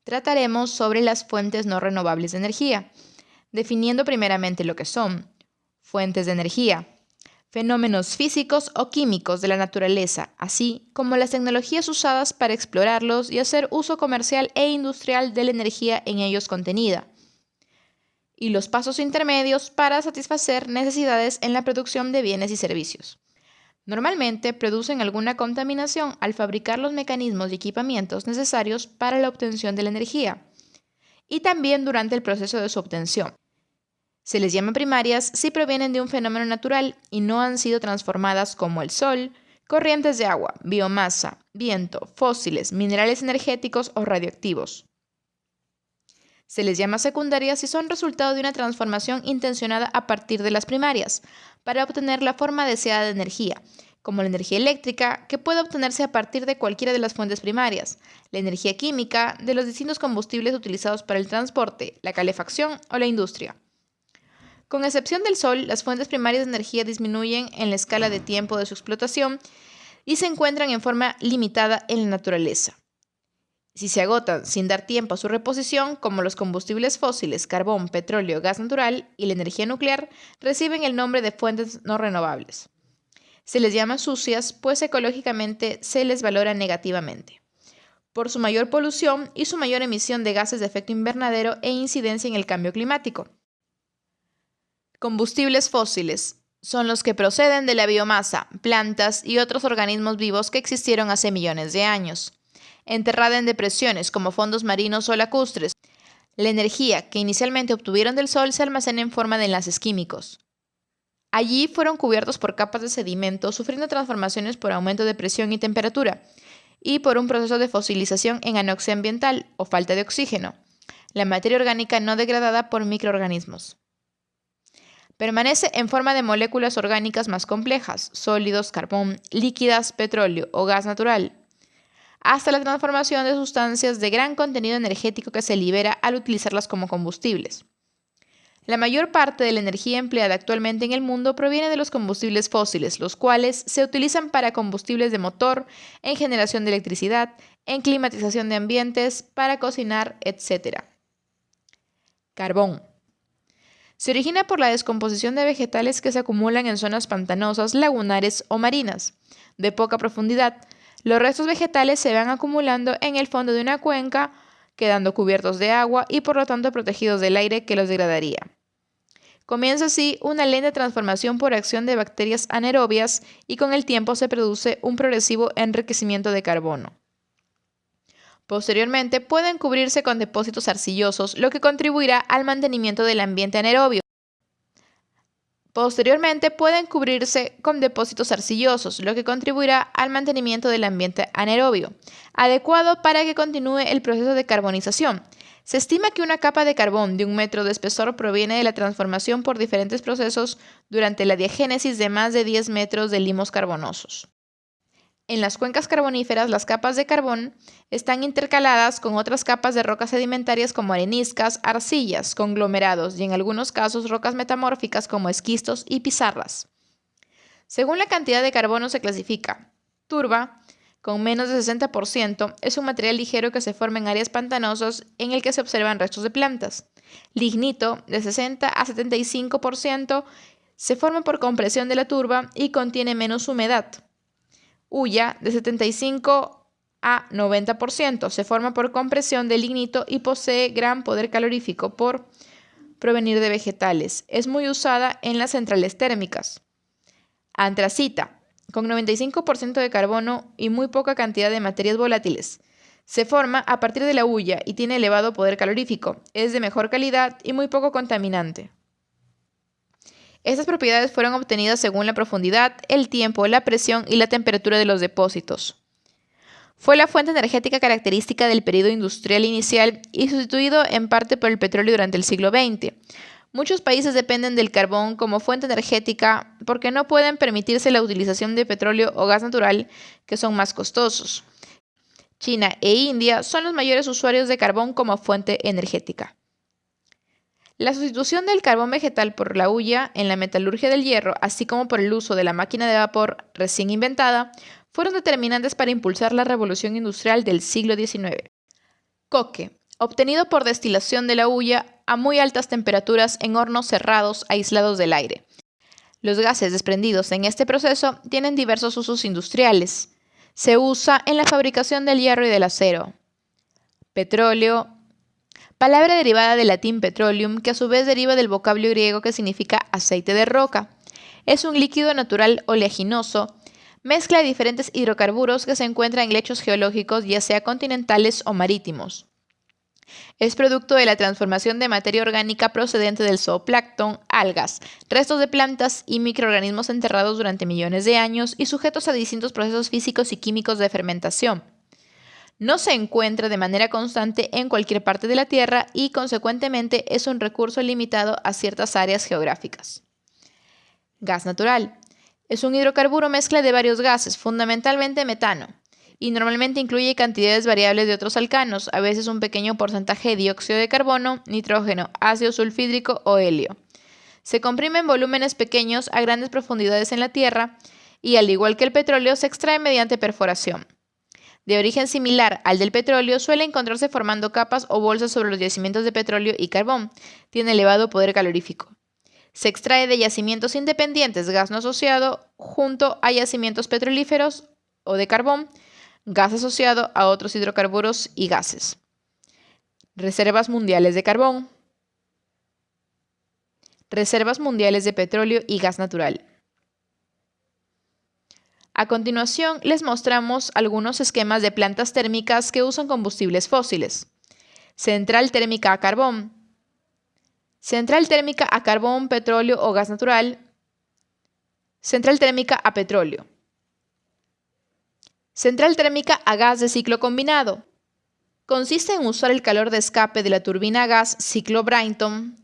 trataremos sobre las fuentes no renovables de energía, definiendo primeramente lo que son fuentes de energía, fenómenos físicos o químicos de la naturaleza, así como las tecnologías usadas para explorarlos y hacer uso comercial e industrial de la energía en ellos contenida, y los pasos intermedios para satisfacer necesidades en la producción de bienes y servicios. Normalmente producen alguna contaminación al fabricar los mecanismos y equipamientos necesarios para la obtención de la energía, y también durante el proceso de su obtención. Se les llama primarias si provienen de un fenómeno natural y no han sido transformadas como el sol, corrientes de agua, biomasa, viento, fósiles, minerales energéticos o radioactivos. Se les llama secundarias si son resultado de una transformación intencionada a partir de las primarias, para obtener la forma deseada de energía, como la energía eléctrica, que puede obtenerse a partir de cualquiera de las fuentes primarias, la energía química, de los distintos combustibles utilizados para el transporte, la calefacción o la industria. Con excepción del sol, las fuentes primarias de energía disminuyen en la escala de tiempo de su explotación y se encuentran en forma limitada en la naturaleza. Si se agotan sin dar tiempo a su reposición, como los combustibles fósiles, carbón, petróleo, gas natural y la energía nuclear, reciben el nombre de fuentes no renovables. Se les llama sucias, pues ecológicamente se les valora negativamente, por su mayor polución y su mayor emisión de gases de efecto invernadero e incidencia en el cambio climático. Combustibles fósiles son los que proceden de la biomasa, plantas y otros organismos vivos que existieron hace millones de años, enterrada en depresiones como fondos marinos o lacustres. La energía que inicialmente obtuvieron del sol se almacena en forma de enlaces químicos. Allí fueron cubiertos por capas de sedimento, sufriendo transformaciones por aumento de presión y temperatura, y por un proceso de fosilización en anoxia ambiental o falta de oxígeno, la materia orgánica no degradada por microorganismos. Permanece en forma de moléculas orgánicas más complejas, sólidos, carbón, líquidas, petróleo o gas natural, hasta la transformación de sustancias de gran contenido energético que se libera al utilizarlas como combustibles. La mayor parte de la energía empleada actualmente en el mundo proviene de los combustibles fósiles, los cuales se utilizan para combustibles de motor, en generación de electricidad, en climatización de ambientes, para cocinar, etc. Carbón. Se origina por la descomposición de vegetales que se acumulan en zonas pantanosas, lagunares o marinas, de poca profundidad. Los restos vegetales se van acumulando en el fondo de una cuenca, quedando cubiertos de agua y por lo tanto protegidos del aire que los degradaría. Comienza así una lenta transformación por acción de bacterias anaerobias y con el tiempo se produce un progresivo enriquecimiento de carbono. Posteriormente pueden cubrirse con depósitos arcillosos, lo que contribuirá al mantenimiento del ambiente anaerobio. Adecuado para que continúe el proceso de carbonización. Se estima que una capa de carbón de 1 metro de espesor proviene de la transformación por diferentes procesos durante la diagénesis de más de 10 metros de limos carbonosos. En las cuencas carboníferas, las capas de carbón están intercaladas con otras capas de rocas sedimentarias como areniscas, arcillas, conglomerados y en algunos casos rocas metamórficas como esquistos y pizarras. Según la cantidad de carbono se clasifica: turba, con menos de 60%, es un material ligero que se forma en áreas pantanosas en el que se observan restos de plantas. Lignito, de 60 a 75%, se forma por compresión de la turba y contiene menos humedad. Hulla, de 75 a 90%, se forma por compresión del lignito y posee gran poder calorífico por provenir de vegetales. Es muy usada en las centrales térmicas. Antracita, con 95% de carbono y muy poca cantidad de materias volátiles. Se forma a partir de la hulla y tiene elevado poder calorífico. Es de mejor calidad y muy poco contaminante. Estas propiedades fueron obtenidas según la profundidad, el tiempo, la presión y la temperatura de los depósitos. Fue la fuente energética característica del periodo industrial inicial y sustituido en parte por el petróleo durante el siglo XX. Muchos países dependen del carbón como fuente energética porque no pueden permitirse la utilización de petróleo o gas natural, que son más costosos. China e India son los mayores usuarios de carbón como fuente energética. La sustitución del carbón vegetal por la hulla en la metalurgia del hierro, así como por el uso de la máquina de vapor recién inventada, fueron determinantes para impulsar la revolución industrial del siglo XIX. Coque, obtenido por destilación de la hulla a muy altas temperaturas en hornos cerrados aislados del aire. Los gases desprendidos en este proceso tienen diversos usos industriales. Se usa en la fabricación del hierro y del acero. Petróleo, palabra derivada del latín petroleum, que a su vez deriva del vocablo griego que significa aceite de roca. Es un líquido natural oleaginoso, mezcla de diferentes hidrocarburos que se encuentran en lechos geológicos, ya sea continentales o marítimos. Es producto de la transformación de materia orgánica procedente del zooplancton, algas, restos de plantas y microorganismos enterrados durante millones de años y sujetos a distintos procesos físicos y químicos de fermentación. No se encuentra de manera constante en cualquier parte de la Tierra y, consecuentemente, es un recurso limitado a ciertas áreas geográficas. Gas natural. Es un hidrocarburo mezcla de varios gases, fundamentalmente metano, y normalmente incluye cantidades variables de otros alcanos, a veces un pequeño porcentaje de dióxido de carbono, nitrógeno, ácido sulfídrico o helio. Se comprime en volúmenes pequeños a grandes profundidades en la Tierra y, al igual que el petróleo, se extrae mediante perforación. De origen similar al del petróleo, suele encontrarse formando capas o bolsas sobre los yacimientos de petróleo y carbón. Tiene elevado poder calorífico. Se extrae de yacimientos independientes, gas no asociado, junto a yacimientos petrolíferos o de carbón, gas asociado a otros hidrocarburos y gases. Reservas mundiales de carbón. Reservas mundiales de petróleo y gas natural. A continuación, les mostramos algunos esquemas de plantas térmicas que usan combustibles fósiles. Central térmica a carbón. Central térmica a carbón, petróleo o gas natural. Central térmica a petróleo. Central térmica a gas de ciclo combinado. Consiste en usar el calor de escape de la turbina a gas ciclo Brayton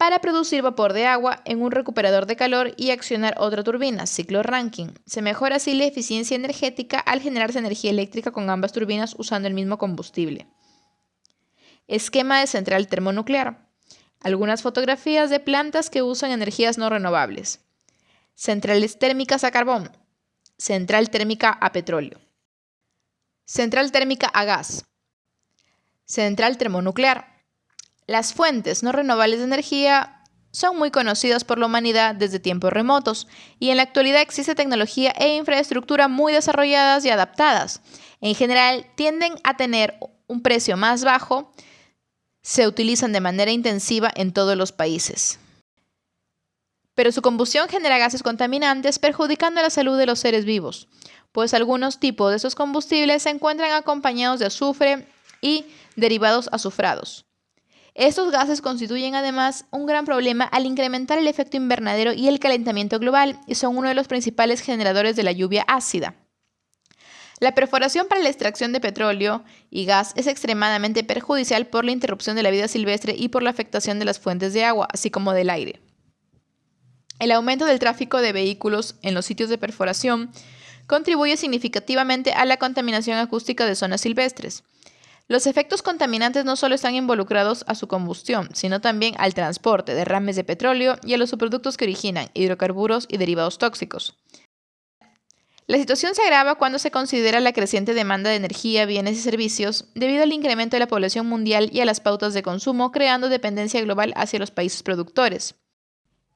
para producir vapor de agua en un recuperador de calor y accionar otra turbina, ciclo Rankine. Se mejora así la eficiencia energética al generarse energía eléctrica con ambas turbinas usando el mismo combustible. Esquema de central termonuclear. Algunas fotografías de plantas que usan energías no renovables. Centrales térmicas a carbón. Central térmica a petróleo. Central térmica a gas. Central termonuclear. Las fuentes no renovables de energía son muy conocidas por la humanidad desde tiempos remotos y en la actualidad existe tecnología e infraestructura muy desarrolladas y adaptadas. En general, tienden a tener un precio más bajo, se utilizan de manera intensiva en todos los países. Pero su combustión genera gases contaminantes perjudicando la salud de los seres vivos, pues algunos tipos de esos combustibles se encuentran acompañados de azufre y derivados azufrados. Estos gases constituyen además un gran problema al incrementar el efecto invernadero y el calentamiento global y son uno de los principales generadores de la lluvia ácida. La perforación para la extracción de petróleo y gas es extremadamente perjudicial por la interrupción de la vida silvestre y por la afectación de las fuentes de agua, así como del aire. El aumento del tráfico de vehículos en los sitios de perforación contribuye significativamente a la contaminación acústica de zonas silvestres. Los efectos contaminantes no solo están involucrados a su combustión, sino también al transporte, derrames de petróleo y a los subproductos que originan hidrocarburos y derivados tóxicos. La situación se agrava cuando se considera la creciente demanda de energía, bienes y servicios debido al incremento de la población mundial y a las pautas de consumo, creando dependencia global hacia los países productores.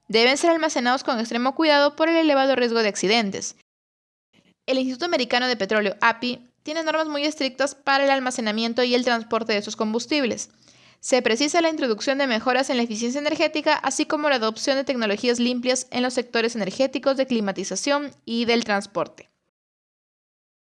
Deben ser almacenados con extremo cuidado por el elevado riesgo de accidentes. El Instituto Americano de Petróleo, API, tiene normas muy estrictas para el almacenamiento y el transporte de estos combustibles. Se precisa la introducción de mejoras en la eficiencia energética, así como la adopción de tecnologías limpias en los sectores energéticos, de climatización y del transporte.